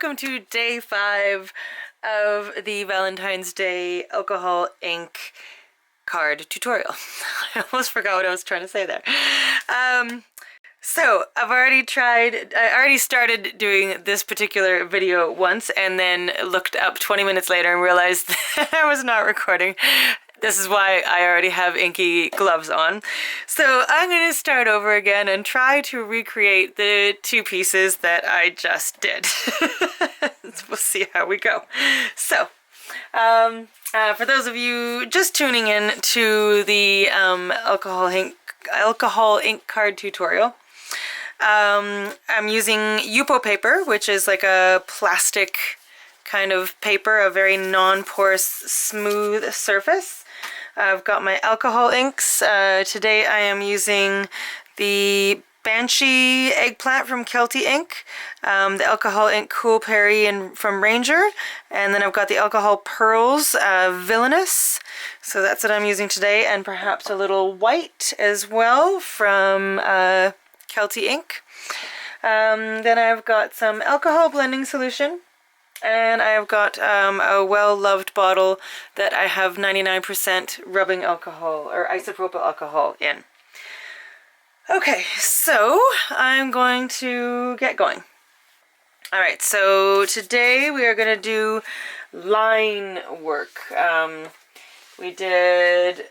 welcome to day 5 of the Valentine's Day alcohol ink card tutorial. I almost forgot what I was trying to say there. So I already started doing this particular video once and then looked up 20 minutes later and realized that I was not recording. This is why I already have inky gloves on. So I'm going to start over again and try to recreate the 2 pieces that I just did. We'll see how we go. So, for those of you just tuning in to the alcohol ink card tutorial, I'm using Yupo paper, which is like a plastic kind of paper, a very non-porous, smooth surface. I've got my alcohol inks. Today I am using the Banshee eggplant from Kelty Ink, the alcohol ink Cool Perry from Ranger, and then I've got the alcohol pearls Villainous. So that's what I'm using today, and perhaps a little white as well from Kelty Ink. Then I've got some alcohol blending solution. And I've got a well-loved bottle that I have 99% rubbing alcohol or isopropyl alcohol in. Okay, so I'm going to get going. Alright, so today we are going to do line work. We did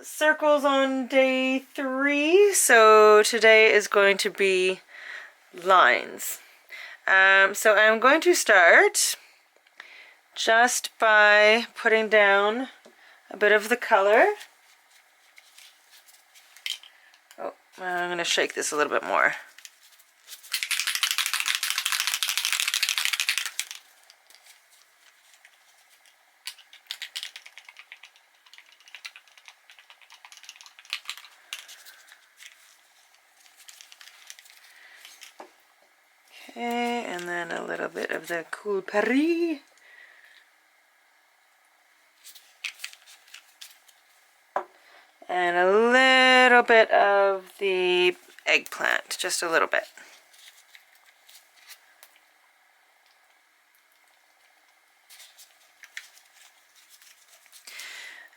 circles on day 3, so today is going to be lines. So I'm going to start just by putting down a bit of the color. Oh, I'm going to shake this a little bit more. Okay, and then a little bit of the Cool Perry. And a little bit of the eggplant, just a little bit.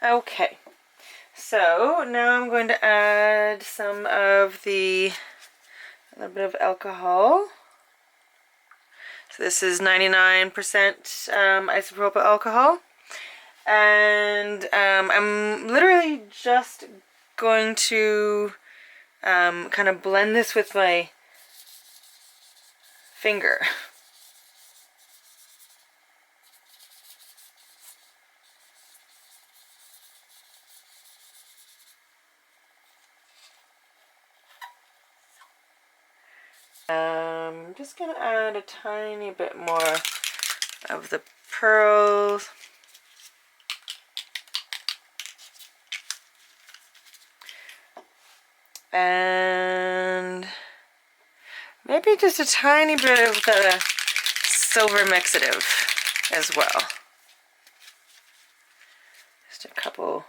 Okay, so now I'm going to add some of a little bit of alcohol. So this is 99% isopropyl alcohol, and I'm literally just going to kind of blend this with my finger. I'm just going to add a tiny bit more of the pearls. And maybe just a tiny bit of the silver mixative as well. Just a couple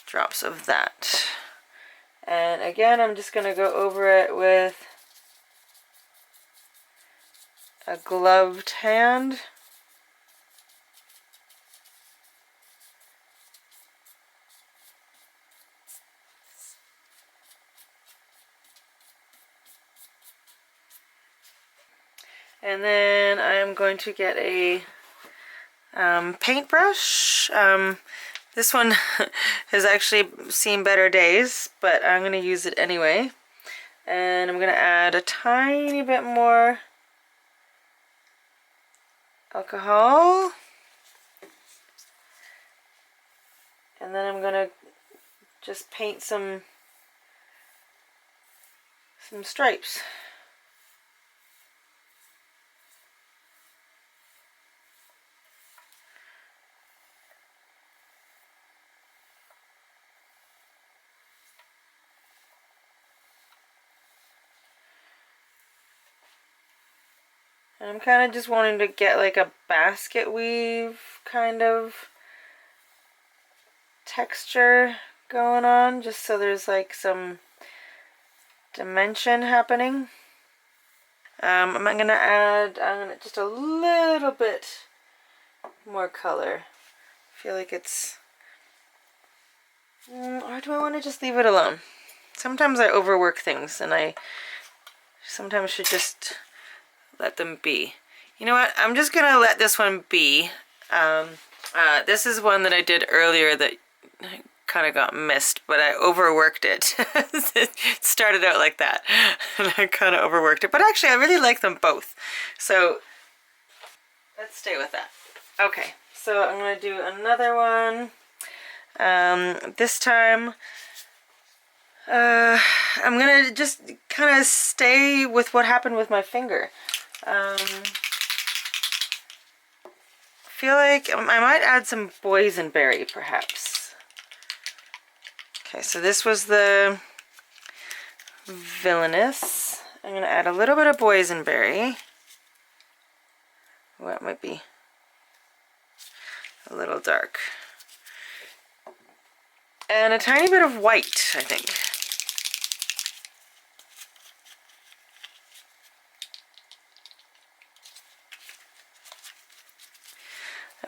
drops of that. And again, I'm just going to go over it with a gloved hand. And then I'm going to get a paintbrush. This one has actually seen better days, but I'm going to use it anyway. And I'm going to add a tiny bit more alcohol. And then I'm going to just paint some stripes. And I'm kind of just wanting to get like a basket weave kind of texture going on, just so there's like some dimension happening. I'm gonna add just a little bit more color. I feel like it's, or do I want to just leave it alone? Sometimes I overwork things and I sometimes should just let them be. You know what? I'm just gonna let this one be. This is one that I did earlier that kind of got missed, but I overworked it. It started out like that, and I kind of overworked it. But actually, I really like them both. So let's stay with that. Okay, so I'm gonna do another one. This time, I'm gonna just kind of stay with what happened with my finger. Feel like I might add some boysenberry, perhaps. Okay, so this was the villainous. I'm gonna add a little bit of boysenberry. Oh, that might be a little dark. And a tiny bit of white, I think.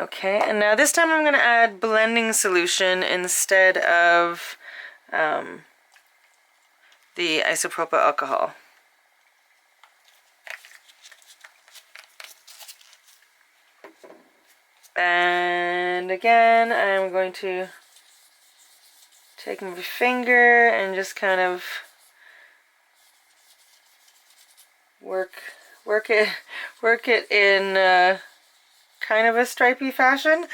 Okay, and now this time I'm going to add blending solution instead of the isopropyl alcohol. And again, I'm going to take my finger and just kind of work it in kind of a stripy fashion,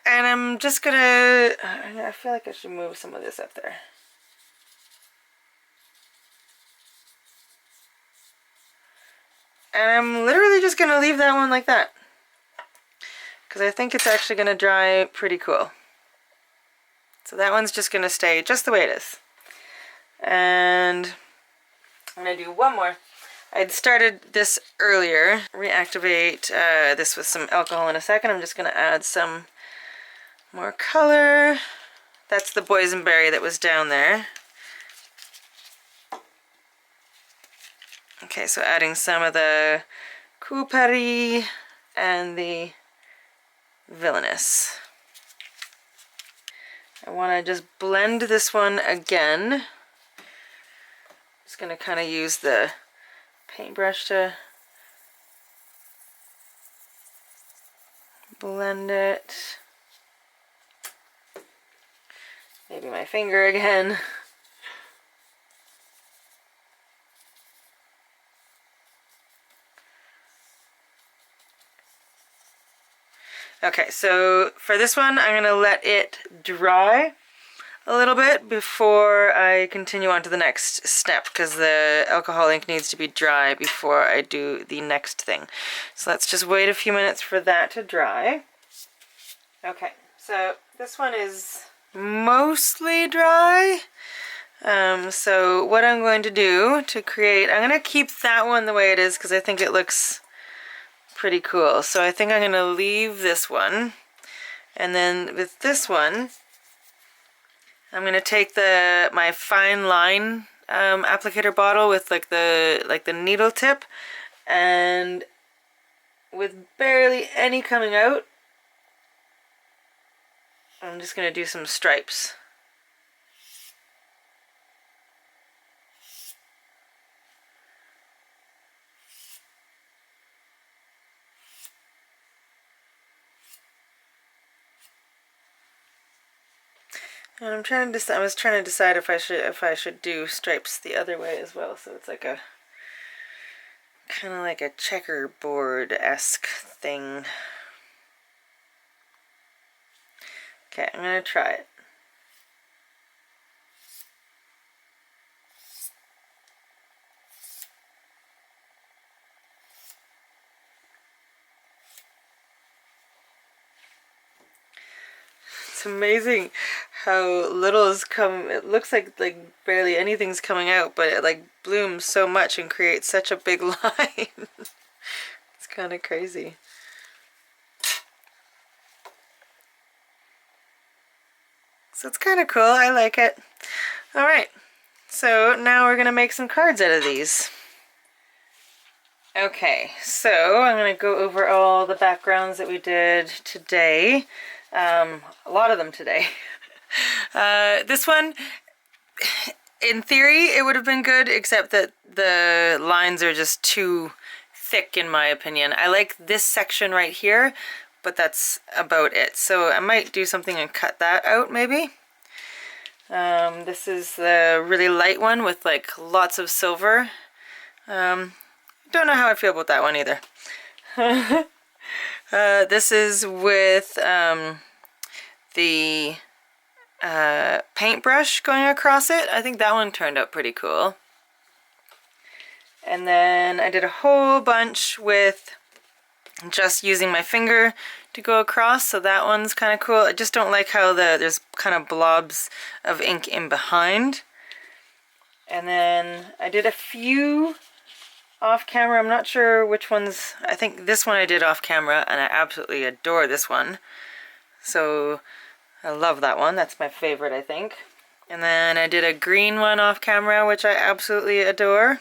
and I'm just gonna, I feel like I should move some of this up there. And I'm literally just gonna leave that one like that, because I think it's actually gonna dry pretty cool. So that one's just gonna stay just the way it is. And I'm gonna do one more. I'd started this earlier. Reactivate this with some alcohol in a second. I'm just going to add some more color. That's the boysenberry that was down there. Okay, so adding some of the coupari and the villainous. I want to just blend this one again. Just going to kind of use the paintbrush to blend it. Maybe my finger again. Okay, so for this one, I'm going to let it dry a little bit before I continue on to the next step, because the alcohol ink needs to be dry before I do the next thing. So let's just wait a few minutes for that to dry. Okay, so this one is mostly dry. So what I'm going to do to create, I'm going to keep that one the way it is because I think it looks pretty cool. So I think I'm going to leave this one, and then with this one I'm going to take my fine line applicator bottle with like the needle tip, and with barely any coming out, I'm just going to do some stripes. And I'm trying to decide. I was trying to decide if I should do stripes the other way as well. So it's like a kind of like a checkerboard-esque thing. Okay, I'm gonna try it. It's amazing how little has come. It looks like barely anything's coming out, but it like blooms so much and creates such a big line. It's kind of crazy. So it's kind of cool. I like it. All right. So now we're gonna make some cards out of these. Okay, so I'm going to go over all the backgrounds that we did today. A lot of them today. This one, in theory, it would have been good, except that the lines are just too thick in my opinion. I like this section right here, but that's about it. So I might do something and cut that out maybe. This is the really light one with like lots of silver. Don't know how I feel about that one either. This is with the paintbrush going across it. I think that one turned out pretty cool. And then I did a whole bunch with just using my finger to go across, so that one's kind of cool. I just don't like how there's kind of blobs of ink in behind. And then I did a few off camera. I'm not sure which ones. I think this one I did off camera, and I absolutely adore this one. So I love that one. That's my favorite, I think. And then I did a green one off camera, which I absolutely adore.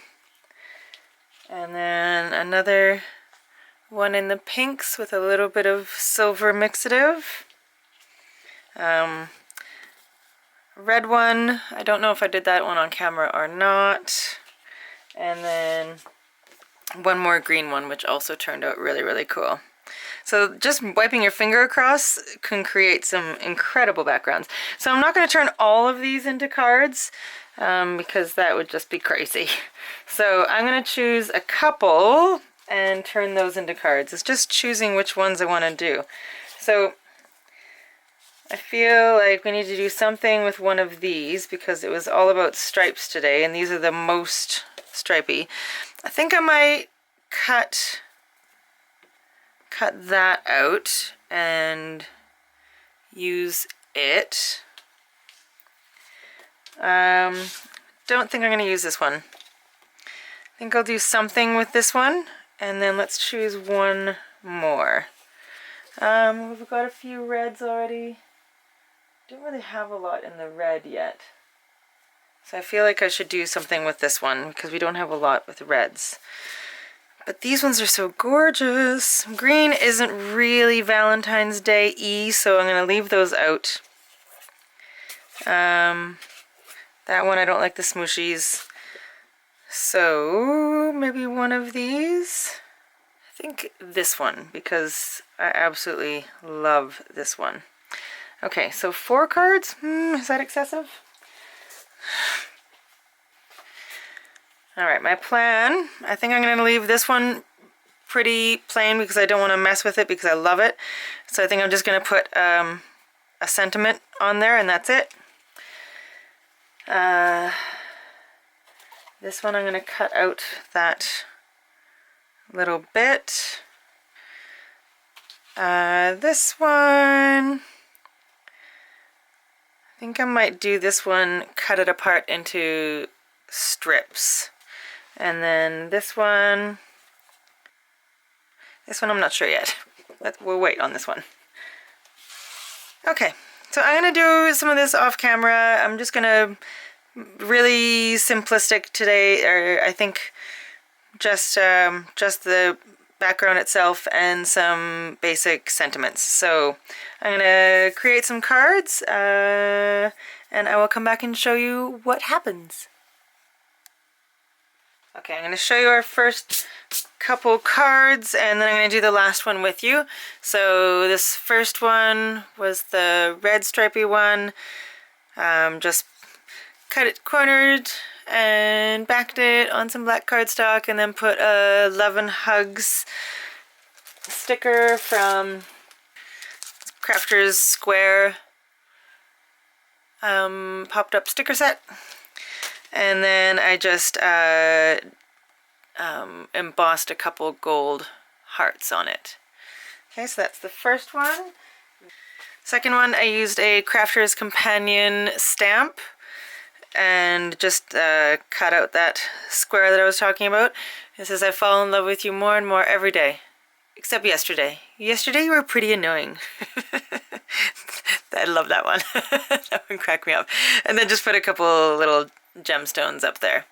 And then another one in the pinks with a little bit of silver mixative. Red one, I don't know if I did that one on camera or not. And then one more green one, which also turned out really, really cool. So just wiping your finger across can create some incredible backgrounds. So I'm not going to turn all of these into cards because that would just be crazy. So I'm going to choose a couple and turn those into cards. It's just choosing which ones I want to do. So I feel like we need to do something with one of these because it was all about stripes today, and these are the most stripy. I think I might cut that out and use it. Don't think I'm going to use this one. I think I'll do something with this one, and then let's choose one more. We've got a few reds already. Don't really have a lot in the red yet. So I feel like I should do something with this one because we don't have a lot with reds. But these ones are so gorgeous. Green isn't really Valentine's Day-y, so I'm going to leave those out. That one I don't like the smooshies. So maybe one of these. I think this one because I absolutely love this one. Okay, so 4 cards. Is that excessive? Alright, my plan, I think I'm going to leave this one pretty plain because I don't want to mess with it because I love it. So I think I'm just going to put a sentiment on there and that's it. This one I'm going to cut out that little bit. This one, I think I might do this one, cut it apart into strips. And then this one I'm not sure yet. We'll wait on this one. Okay, so I'm going to do some of this off camera. I'm just going to really simplistic today, or I think just the background itself and some basic sentiments. So I'm going to create some cards and I will come back and show you what happens. Okay, I'm going to show you our first couple cards and then I'm going to do the last one with you. So this first one was the red stripy one. Just cut it cornered and backed it on some black cardstock and then put a Love and Hugs sticker from Crafter's Square popped up sticker set. And then I just embossed a couple gold hearts on it. Okay, so that's the first one. Second one, I used a Crafter's Companion stamp and just cut out that square that I was talking about. It says, I fall in love with you more and more every day. Except yesterday. Yesterday you were pretty annoying. I love that one. That one cracked me up. And then just put a couple little gemstones up there.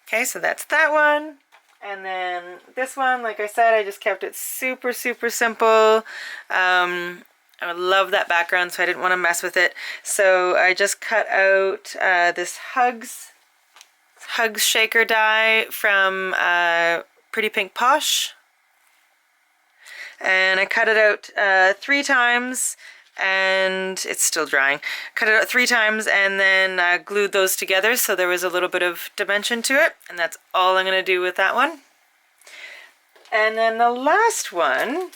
Okay, so that's that one. And then this one, like I said, I just kept it super, super simple. I love that background, so I didn't want to mess with it. So I just cut out this Hugs shaker die from Pretty Pink Posh. And I cut it out 3 times, and it's still drying. Cut it out 3 times and then glued those together so there was a little bit of dimension to it, and that's all I'm going to do with that one. And then the last one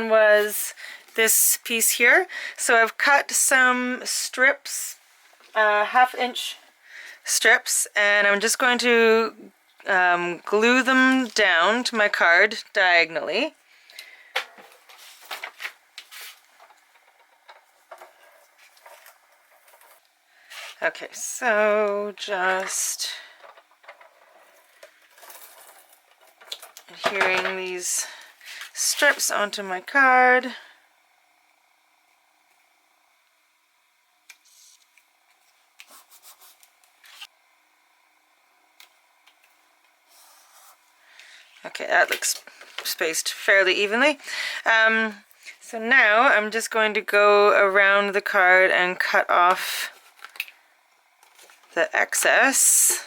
was this piece here. So I've cut some strips, 1/2-inch strips, and I'm just going to glue them down to my card diagonally. Okay, so just adhering these strips onto my card. Okay, that looks spaced fairly evenly. So now I'm just going to go around the card and cut off the excess.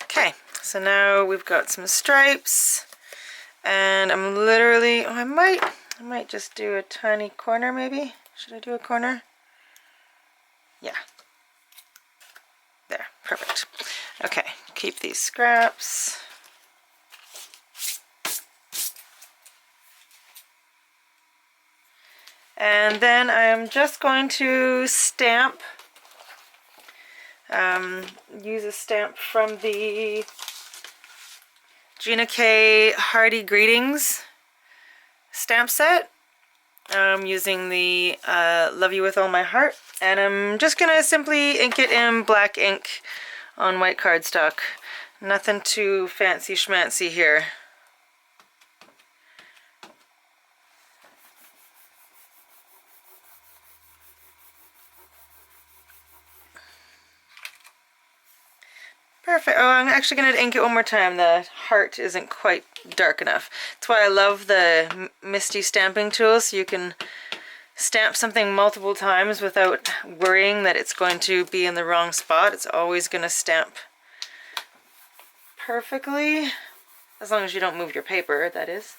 Okay, so now we've got some stripes, and I'm literally, I might just do a tiny corner maybe. Should I do a corner? Yeah. There, perfect. Okay, keep these scraps. And then I'm just going to stamp, use a stamp from the Gina K Hearty Greetings stamp set. I'm using the Love You With All My Heart, and I'm just going to simply ink it in black ink on white cardstock. Nothing too fancy schmancy here. Perfect. Oh, I'm actually going to ink it one more time. The heart isn't quite dark enough. That's why I love the Misty stamping tool, so you can stamp something multiple times without worrying that it's going to be in the wrong spot. It's always going to stamp perfectly, as long as you don't move your paper, that is.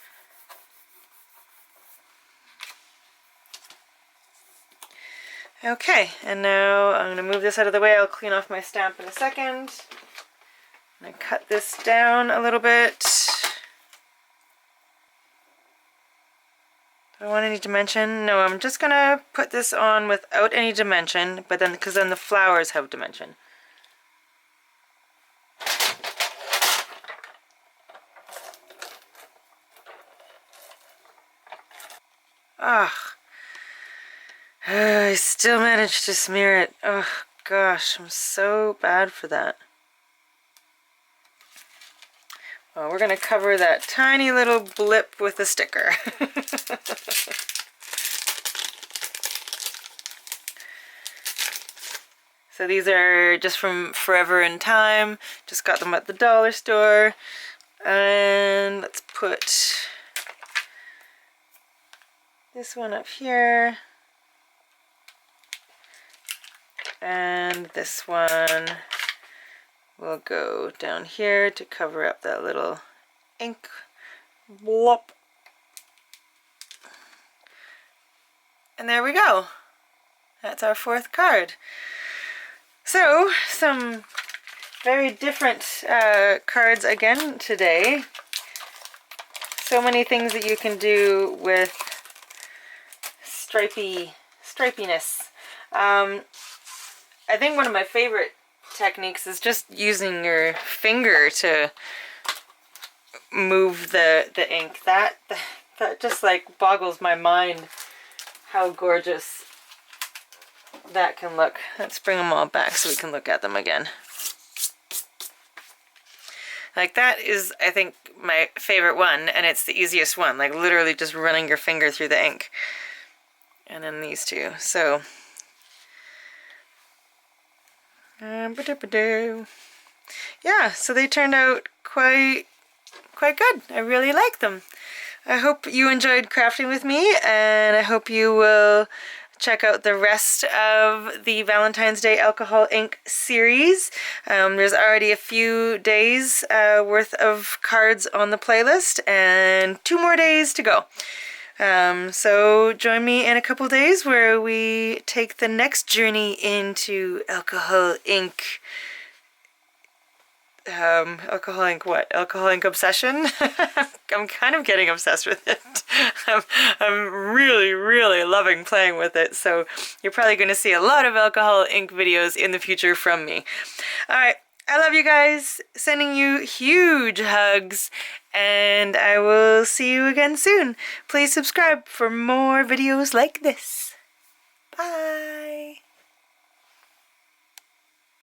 Okay, and now I'm going to move this out of the way. I'll clean off my stamp in a second. I cut this down a little bit. Do I want any dimension? No, I'm just gonna put this on without any dimension, but then because then the flowers have dimension. Ugh. I still managed to smear it. Oh gosh, I'm so bad for that. Well, we're going to cover that tiny little blip with a sticker. So these are just from Forever in Time. Just got them at the dollar store. And let's put this one up here. And this one will go down here to cover up that little ink blop. And there we go. That's our 4th card. So, some very different cards again today. So many things that you can do with stripiness. I think one of my favorite techniques is just using your finger to move the ink. That just like boggles my mind how gorgeous that can look. Let's bring them all back so we can look at them again. Like that is, I think, my favorite one, and it's the easiest one, like literally just running your finger through the ink. And then these two. So yeah, so they turned out quite good. I really like them. I hope you enjoyed crafting with me, and I hope you will check out the rest of the Valentine's Day Alcohol Ink series. There's already a few days worth of cards on the playlist, and 2 more days to go. So join me in a couple days where we take the next journey into alcohol ink. Alcohol ink what? Alcohol ink obsession? I'm kind of getting obsessed with it. I'm really, really loving playing with it, so you're probably going to see a lot of alcohol ink videos in the future from me. Alright, I love you guys, sending you huge hugs, and I will see you again soon. Please subscribe for more videos like this. Bye!